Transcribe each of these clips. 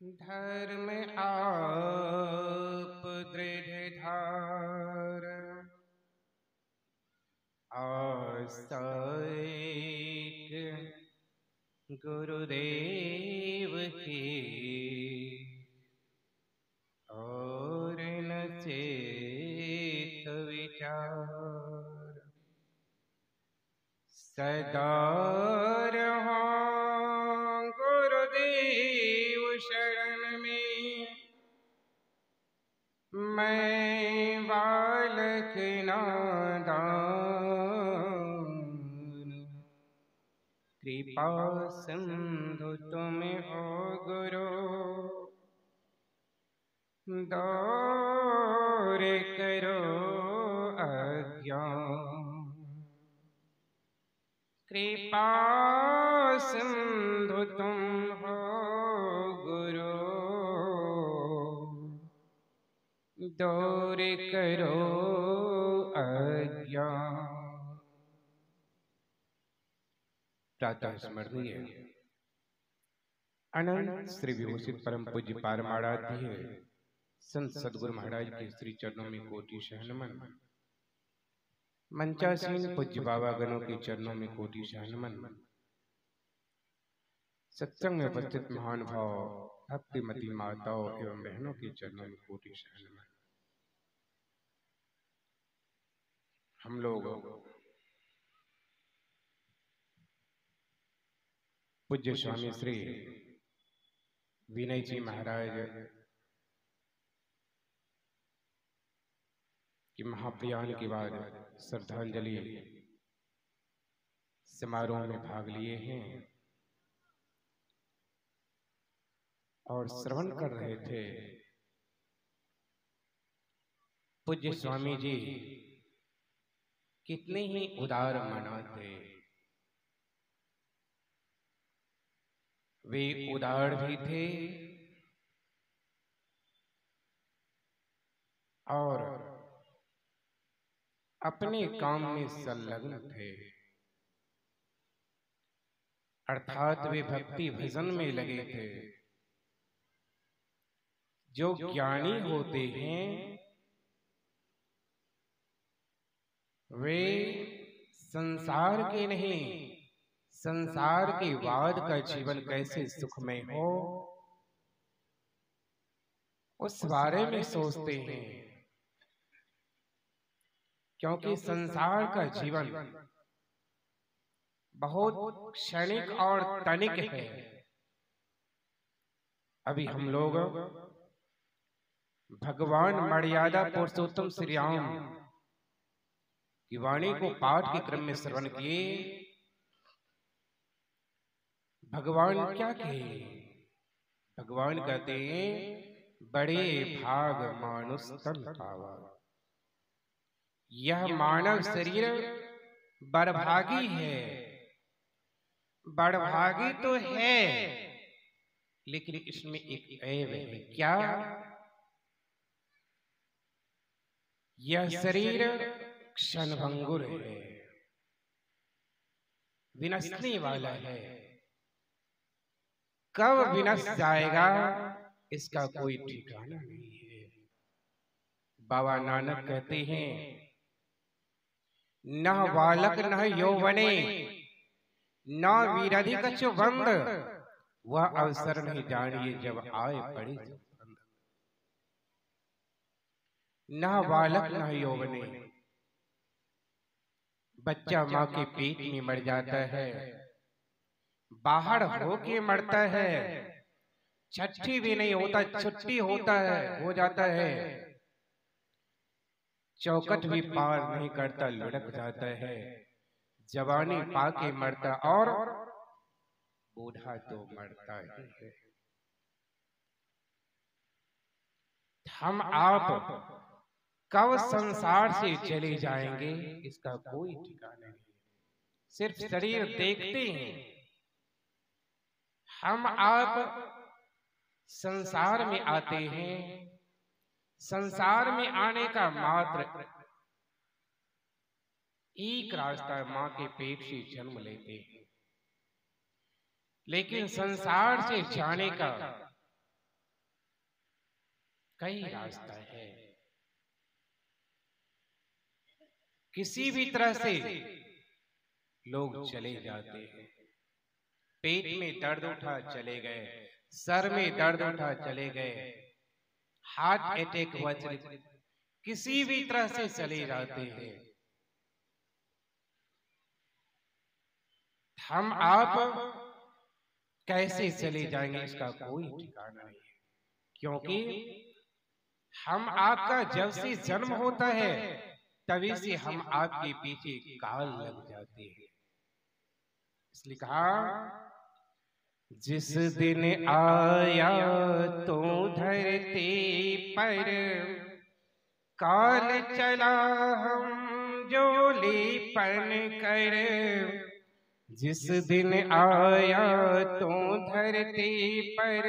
धर्म आप दृढ़ धार आस्तिक गुरुदेव की और न चेत विचार सदा रहो गुरुदेव शरण में मैं बालक नादान कृपा सिंधु तुम हो गुरु दूर करो अज्ञान कृपा सिंधु तुम हो गुरु दूर करो अज्ञान। प्रातः स्मरणीय अनंत श्री विभूषित परम पूज्य पारमाराध्य संत सद्गुरु महाराज के श्री चरणों में कोटि शहनमन। मंचासीन पूज्य बाबा गणों के चरणों में कोटि शहनमन। सत्संग में उपस्थित महान भाव भक्तिमती माताओं एवं बहनों के चरणों में कोटि शहनमन। हम लोग पूज्य स्वामी श्री विनय जी महाराज की महाप्रयाण के बाद श्रद्धांजलि समारोह में भाग लिए हैं और श्रवण कर रहे थे। पूज्य स्वामी जी कितने ही उदार मना थे। वे उदार भी थे और अपने काम में संलग्न थे, अर्थात वे भक्ति भजन में लगे थे। जो ज्ञानी होते हैं वे संसार के नहीं, संसार के बाद का जीवन कैसे सुखमय हो उस बारे में सोचते हैं, क्योंकि संसार का जीवन बहुत क्षणिक और तनिक है। अभी हम लोग भगवान मर्यादा पुरुषोत्तम श्री राम की वाणी को पाठ के क्रम में श्रवण किए। भगवान क्या कहे? भगवान कहते हैं बड़े भाग मानुष तन पावा। यह मानव शरीर बड़भागी है, बड़भागी तो है, लेकिन इसमें एक ऐब है। क्या? यह शरीर क्षणभंगुर है, विनशने वाला है। कब विनश जाएगा इसका कोई ठिकाना नहीं है। बाबा नानक कहते हैं न बालक न यौवने न वीरधि कछु बंद, वह अवसर नहीं जानिए जब आए पड़े जब बंद। न बालक न यौवने, बच्चा माँ के पेट में मर जाता है, बाहर होके मरता है, छठी भी नहीं होता, छुट्टी होता है, हो जाता है, चौकट भी पार नहीं करता, लुढ़क जाता है, जवानी पाके मरता और बूढ़ा तो मरता ही है। हम आप कब संसार से चले जाएंगे इसका कोई ठिकाना नहीं। सिर्फ शरीर देखते हैं। हम आप संसार में आते हैं, संसार में आने का मात्र एक रास्ता माँ के पेट से जन्म लेते हैं, लेकिन संसार से जाने का कई रास्ता है। किसी भी तरह से लोग चले जाते हैं। पेट में दर्द उठा चले गए, सर में दर्द उठा चले गए, हार्ट अटैक हुआ चले, किसी भी तरह से चले जाते हैं। हम आप कैसे चले जाएंगे इसका कोई ठिकाना नहीं है, क्योंकि हम आपका जब से जन्म होता है तभी से हम आपके पीछे काल लग जाते हैं। इसलिए कहा, जिस दिन आया तो धरती पर काल चला हम जोलीपन कर। जिस दिन आया तो धरती पर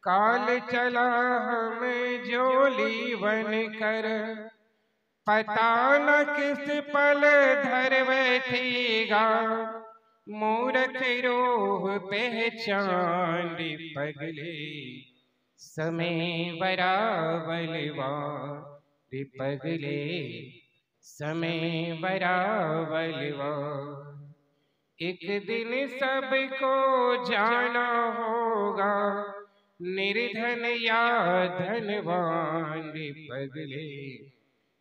काल चला हम जोली बन कर। पता न किस पल धर बैठेगा मूर्ख रूह पहचान पगले। समय बराबलवा पगले, समय बराबलवा। एक दिन सबको जाना होगा, निर्धन या धनवान पगले,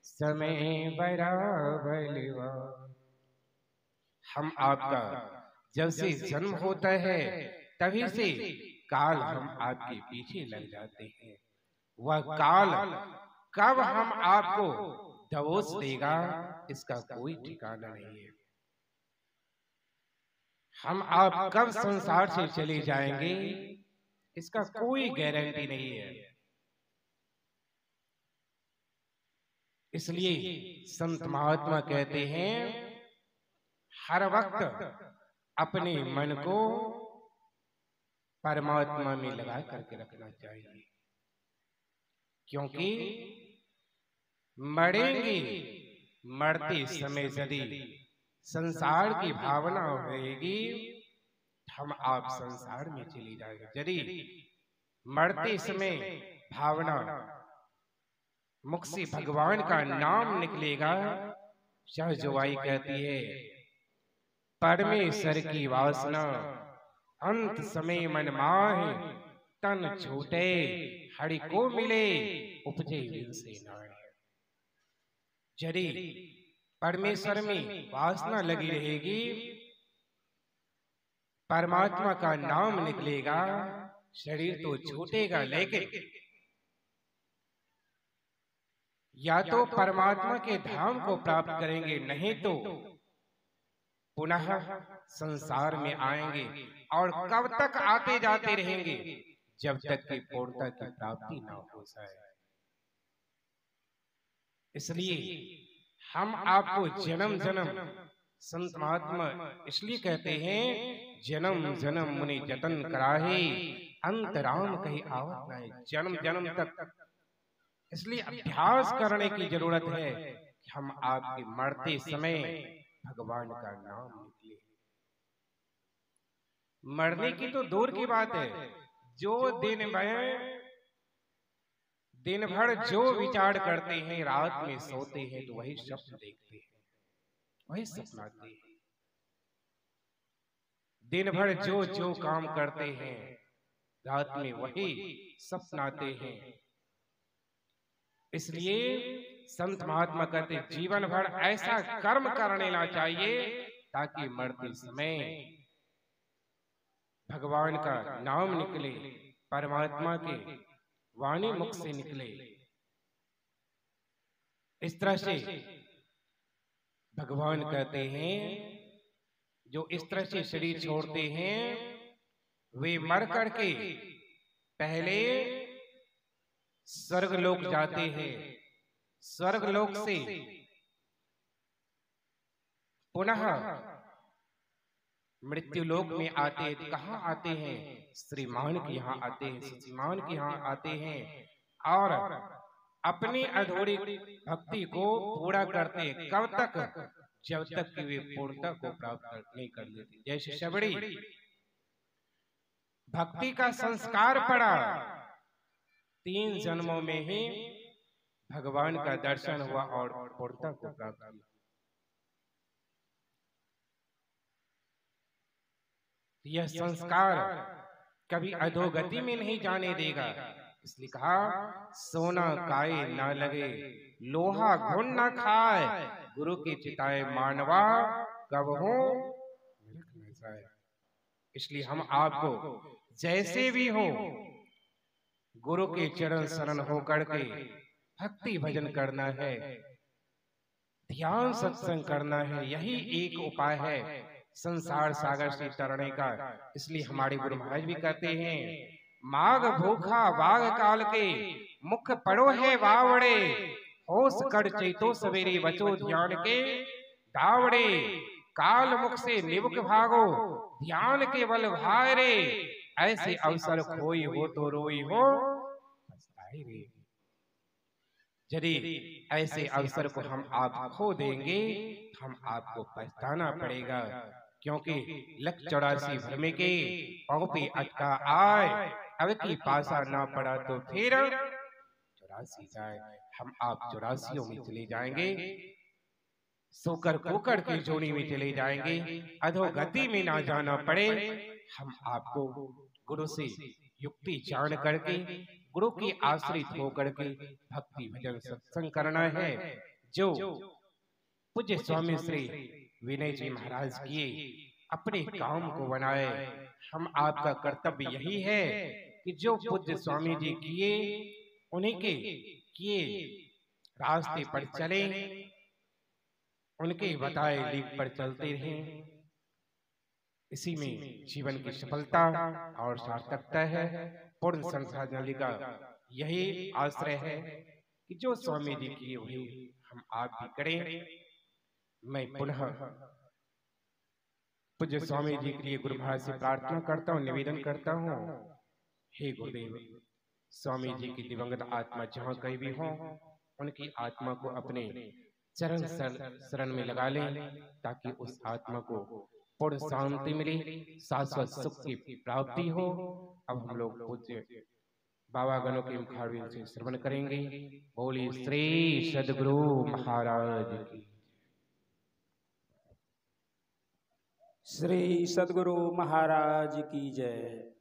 समय बराबलवा। हम आपका जब से जन्म होता है तभी से काल हम आपके पीछे लग जाते हैं। वह काल कब हम आपको दबोच देगा इसका कोई ठिकाना नहीं है। हम आप कब संसार से चले जाएंगे इसका कोई गारंटी नहीं है। इसलिए संत महात्मा कहते हैं, हर वक्त अपने मन को परमात्मा में लगा करके रखना चाहिए, क्योंकि मरेंगे, मरते समय यदि संसार की भावना रहेगी हम आप संसार में चले जाएंगे। यदि मरते समय भावना मुख से भगवान का नाम निकलेगा, सहजवाई कहती है, परमेश्वर की वासना अंत समय मन माहे, तन छूटे हरि को मिले उपजे से नाय। यदि परमेश्वर में वासना लगी रहेगी, परमात्मा का नाम निकलेगा, शरीर तो छूटेगा, लेकिन या तो परमात्मा के धाम को प्राप्त करेंगे, नहीं तो पुनः संसार में आएंगे। और कब तक आते जाते रहेंगे, जब तक कि पूर्णता की प्राप्ति न हो जाए। इसलिए हम आपको जन्म जन्म, संत महात्मा इसलिए कहते हैं, जन्म जन्म मुनि जतन कराहे, अंतराम कहीं आवत नहीं। जन्म जन्म तक इसलिए अभ्यास करने की जरूरत है कि हम आपके मरते समय भगवान का नाम निकले। मरने की तो दूर की बात है, जो दिन भर जो विचार करते हैं, रात में सोते हैं तो वही स्वप्न देखते हैं, वही सपनाते हैं। दिन भर जो जो काम करते हैं, रात में वही सपनाते हैं। इसलिए संत महात्मा कहते, जीवन भर ऐसा कर्म कर लेना चाहिए ताकि मरते समय भगवान का नाम निकले, परमात्मा के वाणी मुख से निकले। इस तरह से भगवान कहते हैं, जो इस तरह से शरीर छोड़ते हैं वे मर करके पहले स्वर्गलोक जाते हैं, स्वर्गलोक से पुनः मृत्युलोक में आते हैं। तो कहाँ आते हैं? श्रीमान के यहाँ आते हैं, श्रीमान के यहाँ आते हैं और अपनी अधूरी भक्ति को पूरा करते हैं। कब तक? जब तक कि वे पूर्णता को प्राप्त नहीं कर लेते। जैसे शबरी भक्ति का संस्कार पड़ा 3 जन्मों में ही भगवान का दर्शन हुआ और पूर्णता को प्राप्त किया। यह संस्कार कभी अधोगति में नहीं जाने देगा। इसलिए कहा, सोना काए ना लगे, लोहा घुन ना खाए, गुरु की चिताए मानवा, कब हो नरक न जाए। इसलिए हम आपको जैसे भी हो गुरु के चरण शरण होकर के भक्ति भजन करना है, ध्यान सत्संग करना है, यही एक उपाय है संसार सागर से तरने का। इसलिए हमारे गुरु महाराज भी कहते हैं, माघ भूखा बाघ काल के, मुख पड़ो है बावड़े, होश कर चेतो सवेरे बचो ध्यान के दावड़े, काल मुख से निबुक भागो, ध्यान के बल भाई रे, ऐसे अवसर खोई हो तो रोई हो पछताए रे। यदि ऐसे अवसर को हम आप खो देंगे, हम आपको पछताना पड़ेगा, क्योंकि लख 84 भ्रमे के पाँव पे अटका आए, अब की पासा ना पड़ा तो फिर 84 जाए। हम आप 84 में चले जाएंगे, सोकर कोकर की जोड़ी में चले जाएंगे, अधोगति में ना जाना पड़े। हम आपको गुरु से युक्ति जान करके, गुरु की आश्रित होकर के भक्ति भजन सत्संग करना है, जो पूज्य स्वामी श्री विनय जी महाराज किए, अपने काम को बनाए। हम आपका कर्तव्य यही है कि जो पूज्य स्वामी जी किए, उन्हीं के किए रास्ते पर चले, उनके बताए लीक पर चलते रहें। इसी में जीवन की सफलता और सार्थकता है। पूर्ण संसार नली का यही आश्रय है कि जो स्वामी जी किए हुए हम आप भी करें। मैं पुनः पूज्य स्वामी जी के लिए गुरु महाराज से प्रार्थना करता हूँ, निवेदन करता हूँ, हे गुरुदेव, स्वामी जी की दिवंगत आत्मा जहाँ कहीं भी हो, उनकी आत्मा को अपने चरण शरण में लगा लें, ताकि उस आत्मा को पूर्ण शांति मिले, शाश्वत सुख की प्राप्ति हो। अब हम लोग पूज्य बाबा गणों के मुखारविंद से श्रवण करेंगे। बोली श्री सद्गुरु महाराज की। श्री सद्गुरु महाराज की जय।